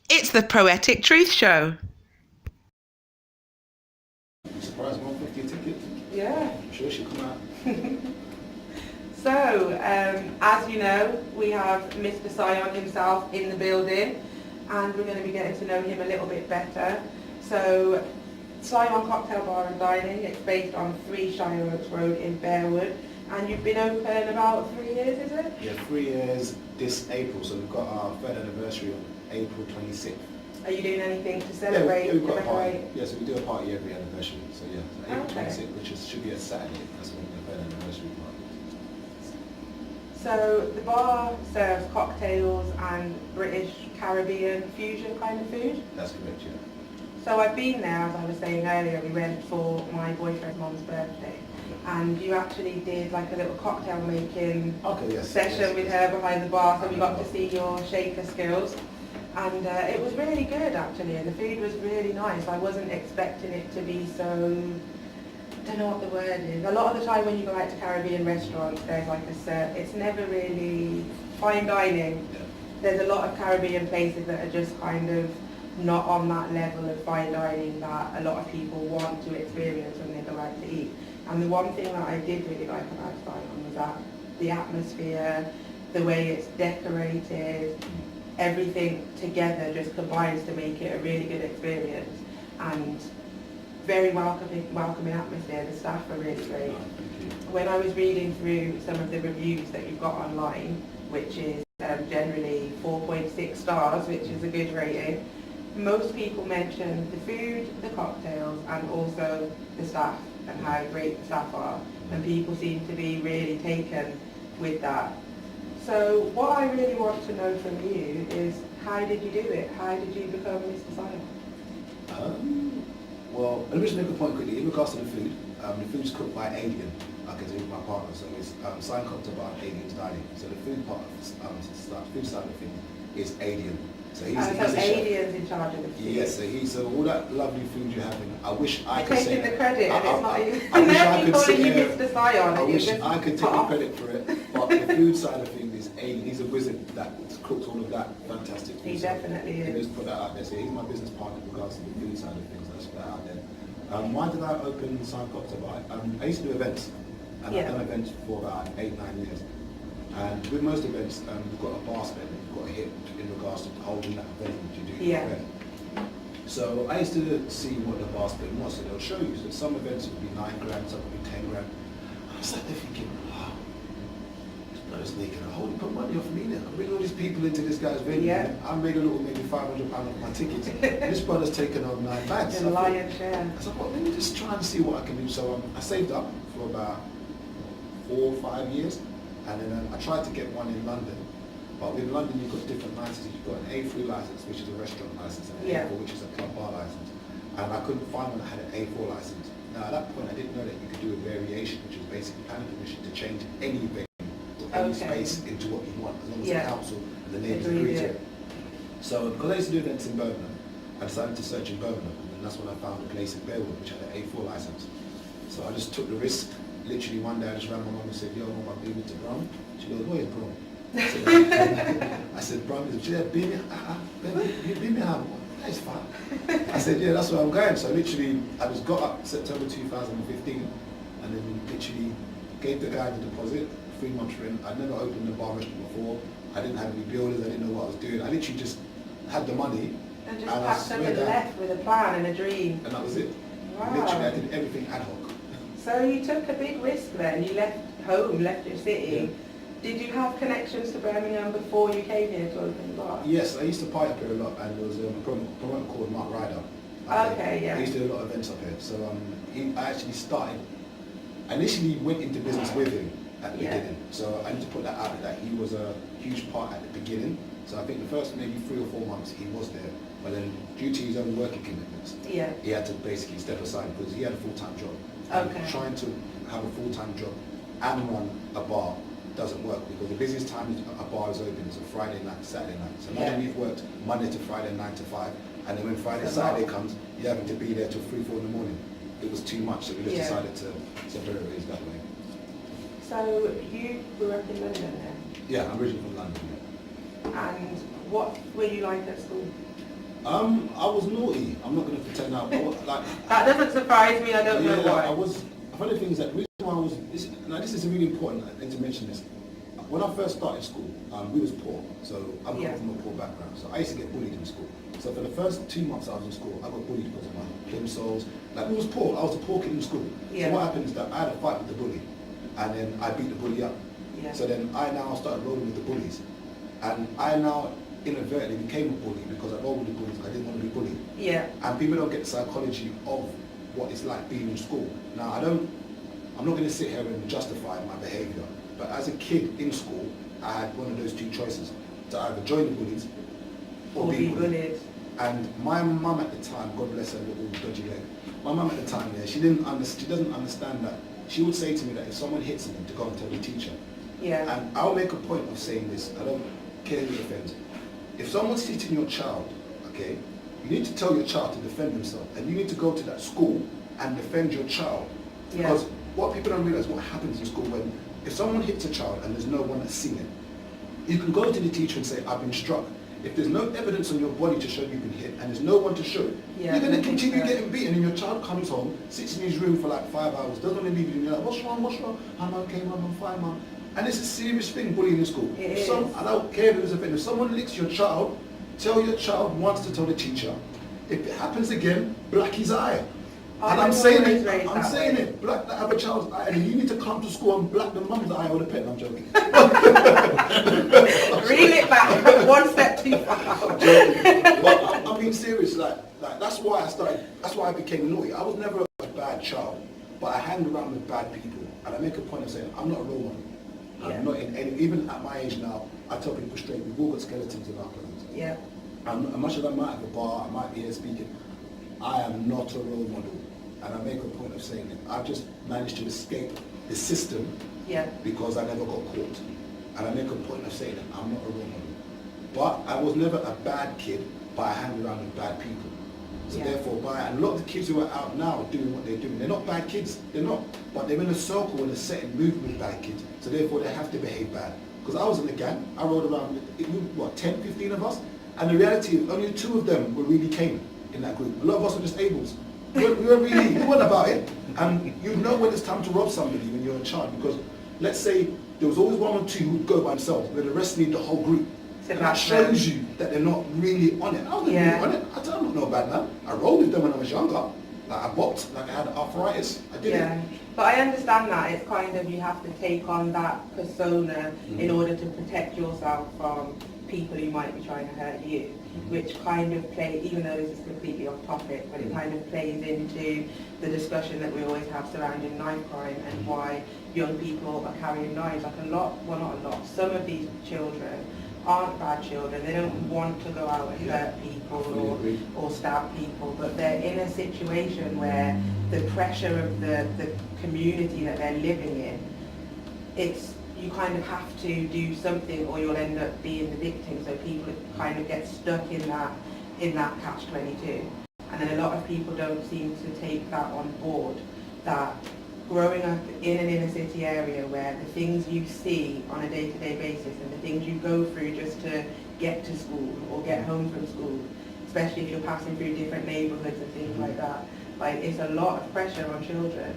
It's the Poetic Truth Show. Surprised 150 a ticket. Yeah. I'm sure she'll come out. So, as you know, we have Mr. Sion himself in the building, and we're going to be getting to know him a little bit better. So, Sion Cocktail Bar and Dining, it's based on 3 Shire Oaks Road in Bearwood, and you've been open about 3 years, is it? Yeah, 3 years this April, so we've got our 3rd anniversary on April 26th. Are you doing anything to celebrate? Yeah, we've got a party. commemorate? Yeah, so we do a party every anniversary. So yeah, so April Okay. 26th, which should be a Saturday. That's when the 3rd anniversary party. So, the bar serves cocktails and British Caribbean fusion kind of food. That's correct, yeah. So I've been there, as I was saying earlier, we went for my boyfriend's mom's birthday, and you actually did like a little cocktail making Okay, yes. session yes, with yes. her behind the bar, so we got to see your shaker skills, and it was really good actually, and the food was really nice. I wasn't expecting it to be so, I don't know what the word is. A lot of the time when you go out to Caribbean restaurants, there's like it's never really fine dining. Yeah. There's a lot of Caribbean places that are just kind of not on that level of fine dining that a lot of people want to experience when they go out to eat. And the one thing that I did really like about Sion was that the atmosphere, the way it's decorated, everything together just combines to make it a really good experience. And very welcoming atmosphere. The staff are really great. Oh, thank you. When I was reading through some of the reviews that you've got online, which is generally 4.6 stars, which is a good rating, most people mention the food, the cocktails, and also the staff and how great the staff are. And people seem to be really taken with that. So what I really want to know from you is, how did you do it? How did you become Mr. Sion? Well, let me just make a point quickly. In regards to the food's cooked by Alien, like I do with my partner. So it's Sion Cocktail Bar and Alien's Dining. So the food part, food side of things is Alien. So he's So a chef. Alien's in charge of the food. Yes, so all that lovely food you're having, I wish I You're could say taking the credit, and it's not you. I wish I They're could calling say you Mr. Sion, I and you're wish just I could take the credit for it, but the food side of things is Alien. He's a wizard that cooks all of that fantastic food. He definitely Let me is. just put that out there. So he's my business partner in regards to the food side of things. Let's put that out there. Why did I open Sion Cocktail Bar? I used to do events, and Yeah. I've done events for about 8-9 years. And with most events, you've got a bar spend, you've got a hit in regards to holding that event that you do. Yeah. Event. So I used to see what the bar spend was, so they'll show you. So some events would be 9 grand, some would be 10 grand. I was sat there thinking, wow, this brother's making a whole put money off me now. I bring all these people into this guy's venue. Yeah. I made a little, maybe £500 off my tickets. This brother's taken on 9 bags. The lion's share. I said, well, let me just try and see what I can do. So I saved up for about 4 or 5 years, and then I tried to get one in London. But in London, you've got different licenses. You've got an A3 license, which is a restaurant license, and an Yeah. A4, which is a club bar license. And I couldn't find one that had an A4 license. Now, at that point, I didn't know that you could do a variation, which is basically planning permission to change any venue or any Okay. space into what you want, as long as Yeah. the council and the neighbours Agreed, agree to yeah. it. So, because I used to do events in Birmingham, I decided to search in Birmingham, and then that's when I found a place in Bearwood which had an A4 license. So I just took the risk. Literally one day I just ran my mum and said, yo, Mum, I'm moving to Brum. She goes, where's Brum? I said, Brum is, she said, Birmingham. That's fine. I said, yeah, that's where I'm going. So literally, I just got up September 2015, and then literally gave the guy the deposit, 3 months rent. I'd never opened a bar restaurant before. I didn't have any builders. I didn't know what I was doing. I literally just had the money, And just and I packed up swear and that, left with a plan and a dream. and that was it. Wow. Literally, I did everything ad hoc. So you took a big risk then. You left home, left your city. Did you have connections to Birmingham before you came here to open the bar? Yes, I used to party up here a lot, and there was a promoter called Mark Ryder. Okay, yeah. He used to do a lot of events up here. So I actually started, I initially went into business with him at the beginning. So I need to put that out there, that he was a huge part at the beginning. So I think the first maybe 3 or 4 months he was there, but then due to his own working commitments, Yeah. he had to basically step aside because he had a full-time job. And Okay. trying to have a full-time job and run a bar doesn't work, because the busiest time a bar is open is a Friday night, Saturday night. So imagine we've worked Monday to Friday 9 to 5, and then when Friday, Saturday comes, you're having to be there till 3, 4 in the morning. It was too much, so we just decided to separate ways that way. So you grew up in London then? Yeah, I'm originally from London. And what were you like at school? I was naughty. I'm not going to pretend I was like. That doesn't surprise me. I don't know why. I was. One of the things that the reason why I was. This is really important. I need to mention this. When I first started school, we was poor, so I come from a poor background. So I used to get bullied in school. So for the first 2 months I was in school, I got bullied because of my plimsolls. Like we was poor. I was a poor kid in school. Yeah. So what happened is that I had a fight with the bully, and then I beat the bully up. Yeah. So then I now started rolling with the bullies, and I now inadvertently became a bully because I rolled with the bullies. I didn't want to be bullied. Yeah. And people don't get the psychology of what it's like being in school. Now I'm not going to sit here and justify my behaviour, but as a kid in school, I had one of those two choices: to either join the bullies or be bullied. And my mum at the time, God bless her little dodgy leg, my mum at the time, she doesn't understand that. She would say to me that if someone hits me, to go and tell the teacher. Yeah. And I'll make a point of saying this. I don't care who offends. If someone's hitting your child, okay, you need to tell your child to defend himself, and you need to go to that school and defend your child. Yeah. Because what people don't realise, what happens in school when if someone hits a child and there's no one that's seen it, you can go to the teacher and say, I've been struck. If there's no evidence on your body to show you've been hit and there's no one to show it, you're going to continue getting beaten, and your child comes home, sits in his room for like 5 hours, doesn't want to leave you, and you're like, what's wrong? I'm okay, mum, I'm fine, mum. And it's a serious thing, bullying in school. I don't care if it's a thing. If someone licks your child, tell your child once to tell the teacher. If it happens again, black his eye. And I'm saying it, black the other child's eye, and you need to come to school and black the mum's eye or the pen. I'm joking. Reel it back, one step too far. I'm joking. But I'm being serious. Like that's why I started. That's why I became naughty. I was never a bad child, but I hang around with bad people, and I make a point of saying I'm not a role model. I'm not in any. Even at my age now, I tell people straight: we've all got skeletons in our clothes. Yeah. And much as I might have a bar, I might be here speaking, I am not a role model. And I make a point of saying it. I've just managed to escape the system because I never got caught. And I make a point of saying that I'm not a role model. But I was never a bad kid, but I hang around with bad people. So therefore, and a lot of the kids who are out now doing what they're doing, they're not bad kids, they're not. But they're in a circle and a setting moving with bad kids. So therefore, they have to behave bad. Because I was in the gang, I rode around with, 10, 15 of us? And the reality is, only 2 of them were really came in that group. A lot of us were just ables. We weren't about it. And you know when it's time to rob somebody when you're a child, because let's say there was always 1 or 2 who would go by themselves, but the rest need the whole group. And that shows you that they're not really on it. I was really on it. I tell them I'm not no bad man. I rolled with them when I was younger. Like I boxed, like I had arthritis. I did it. But I understand that it's kind of, you have to take on that persona in order to protect yourself from people who might be trying to hurt you, which kind of plays, even though this is completely off topic, but it kind of plays into the discussion that we always have surrounding knife crime and why young people are carrying knives. Like a lot, well not a lot, some of these children aren't bad children. They don't want to go out and hurt people or stab people, but they're in a situation where the pressure of the community that they're living in, you kind of have to do something or you'll end up being the victim. So people kind of get stuck in that catch-22. And then a lot of people don't seem to take that on board, that growing up in an inner city area where the things you see on a day-to-day basis and the things you go through just to get to school or get home from school, especially if you're passing through different neighbourhoods and things like that, like it's a lot of pressure on children.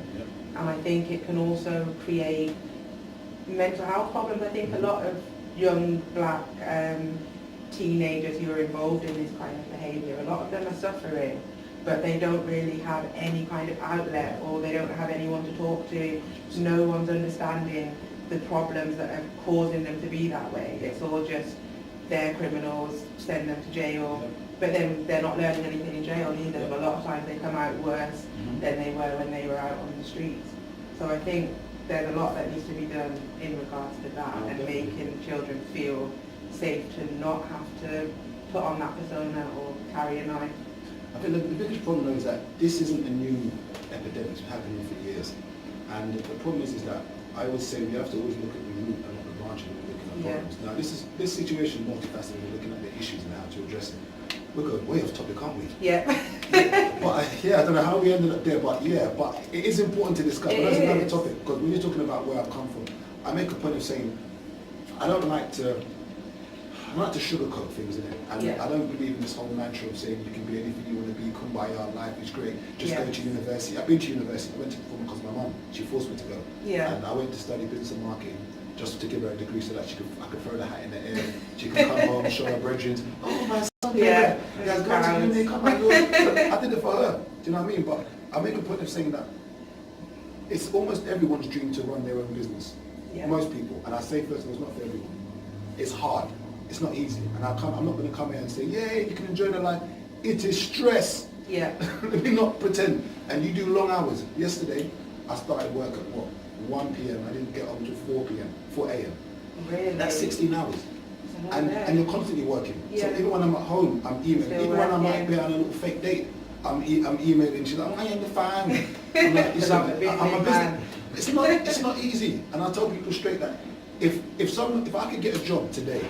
And I think it can also create mental health problems. I think a lot of young black teenagers who are involved in this kind of behaviour, a lot of them are suffering, but they don't really have any kind of outlet, or they don't have anyone to talk to. No one's understanding the problems that are causing them to be that way. It's all just they're criminals, send them to jail, but then they're not learning anything in jail either. A lot of times they come out worse than they were when they were out on the streets. So I think there's a lot that needs to be done in regards to that and making children feel safe to not have to put on that persona or carry a knife. I think the biggest problem is that this isn't a new epidemic, it's been happening for years. And the problem is that I always say we have to always look at the root and not the branch when we're looking at problems. Now this situation is multifaceted, we're looking at the issues and how to address it. We're going way off topic, aren't we? Yeah. But I don't know how we ended up there, but it is important to discuss. But that's another topic, because when you're talking about where I've come from, I make a point of saying I don't like to I'm not to sugarcoat things, innit? And Yeah. I don't believe in this whole mantra of saying you can be anything you want to be, kumbaya, life is great, just go to university. I've been to university, I went to perform because my mum, she forced me to go. Yeah. And I went to study business and marketing just to give her a degree so that I could throw the hat in the air, she could come home, show her brethren, oh my son, Yeah. he has gone to uni, come on, I did it for her, do you know what I mean? But I make a point of saying that it's almost everyone's dream to run their own business. Yeah. Most people, and I say first of all, it's not for everyone. It's hard. It's not easy. And I'm not going to come here and say, yeah, you can enjoy the life. It is stress. Yeah. Let me not pretend. And you do long hours. Yesterday, I started work at 1 p.m. I didn't get home until 4 p.m., 4 a.m. Really? That's 16 hours. And you're constantly working. Yeah. So even when I'm at home, I'm emailing. Still Even when I might working. be on a little fake date, I'm emailing. She's like, I am the fan. I'm like, listen, I'm a busy man. It's not easy. And I tell people straight that if I could get a job today,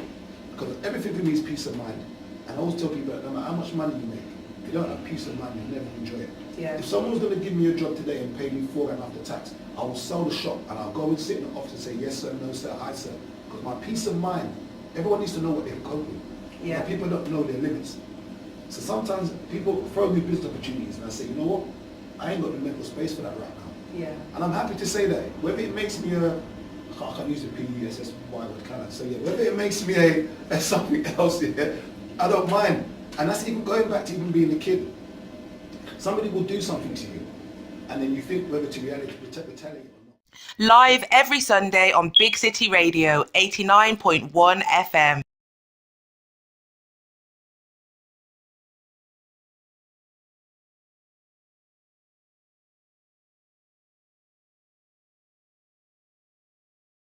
because everything for me is peace of mind. And I always tell people that no matter how much money you make, if you don't have peace of mind, you never enjoy it. Yeah. If someone was going to give me a job today and pay me $4,000 after tax, I will sell the shop and I'll go and sit in the office and say, yes sir, no sir, hi sir. Because my peace of mind, everyone needs to know what they can cope with. Yeah. But people don't know their limits. So sometimes people throw me business opportunities and I say, you know what? I ain't got the mental space for that right now. Yeah. And I'm happy to say that. Whether it makes me I can't use the PUSSY word, can I? So yeah, whether it makes me a something else, yeah, I don't mind. And that's even going back to even being a kid. Somebody will do something to you, and then you think whether to retaliate or not. Live every Sunday on Big City Radio 89.1 FM.